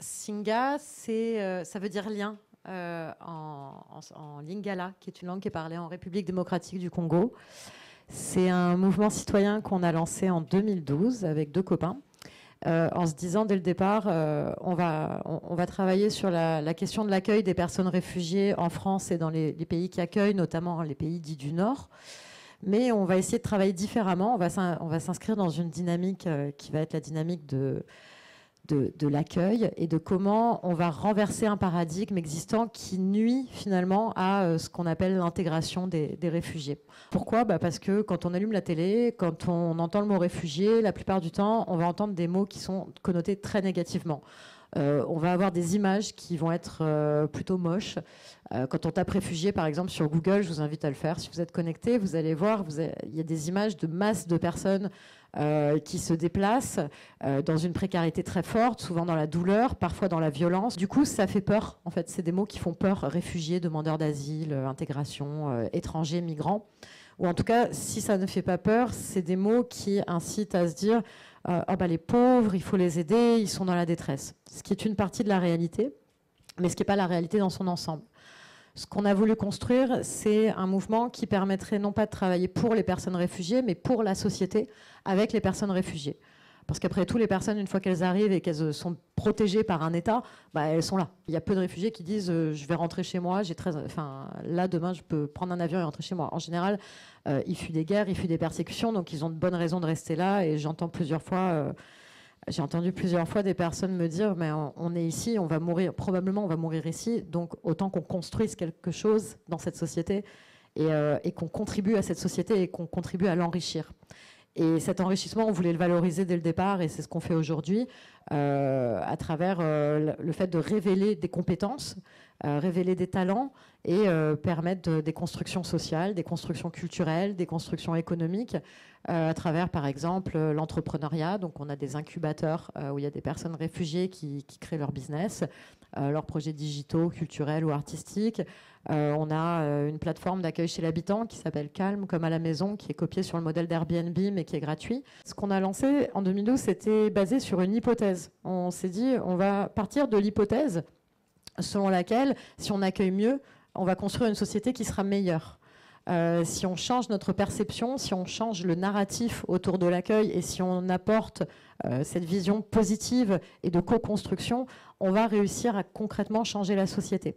Singa, ça veut dire lien en Lingala, qui est une langue qui est parlée en République démocratique du Congo. C'est un mouvement citoyen qu'on a lancé en 2012 avec 2 copains, en se disant dès le départ, on va travailler sur la question de l'accueil des personnes réfugiées en France et dans les pays qui accueillent, notamment les pays dits du Nord. Mais on va essayer de travailler différemment. On va s'inscrire dans une dynamique qui va être la dynamique de l'accueil et de comment on va renverser un paradigme existant qui nuit finalement à ce qu'on appelle l'intégration des réfugiés. Pourquoi ? Parce que quand on allume la télé, quand on entend le mot réfugié, la plupart du temps, on va entendre des mots qui sont connotés très négativement. On va avoir des images qui vont être plutôt moches. Quand on tape réfugié, par exemple, sur Google, je vous invite à le faire. Si vous êtes connecté, vous allez voir, il y a des images de masse de personnes qui se déplacent dans une précarité très forte, souvent dans la douleur, parfois dans la violence. Du coup, ça fait peur. En fait, c'est des mots qui font peur. Réfugiés, demandeurs d'asile, intégration, étrangers, migrants. Ou en tout cas, si ça ne fait pas peur, c'est des mots qui incitent à se dire les pauvres, il faut les aider, ils sont dans la détresse. Ce qui est une partie de la réalité, mais ce qui n'est pas la réalité dans son ensemble. Ce qu'on a voulu construire, c'est un mouvement qui permettrait non pas de travailler pour les personnes réfugiées, mais pour la société avec les personnes réfugiées. Parce qu'après tout, les personnes, une fois qu'elles arrivent et qu'elles sont protégées par un État, elles sont là. Il y a peu de réfugiés qui disent je vais rentrer chez moi, là, demain, je peux prendre un avion et rentrer chez moi. En général, ils fuient des guerres, ils fuient des persécutions, donc ils ont de bonnes raisons de rester là. Et j'ai entendu plusieurs fois des personnes me dire mais on est ici, on va mourir, probablement on va mourir ici, donc autant qu'on construise quelque chose dans cette société et qu'on contribue à cette société et qu'on contribue à l'enrichir. Et cet enrichissement, on voulait le valoriser dès le départ, et c'est ce qu'on fait aujourd'hui, à travers le fait de révéler des compétences, révéler des talents et permettre des constructions sociales, des constructions culturelles, des constructions économiques, à travers, par exemple, l'entrepreneuriat. Donc, on a des incubateurs où il y a des personnes réfugiées qui créent leur business, leurs projets digitaux, culturels ou artistiques. On a une plateforme d'accueil chez l'habitant qui s'appelle Calme, comme à la maison, qui est copiée sur le modèle d'Airbnb, mais qui est gratuit. Ce qu'on a lancé en 2012, c'était basé sur une hypothèse. On s'est dit, on va partir de l'hypothèse selon laquelle, si on accueille mieux, on va construire une société qui sera meilleure. Si on change notre perception, si on change le narratif autour de l'accueil et si on apporte cette vision positive et de co-construction, on va réussir à concrètement changer la société.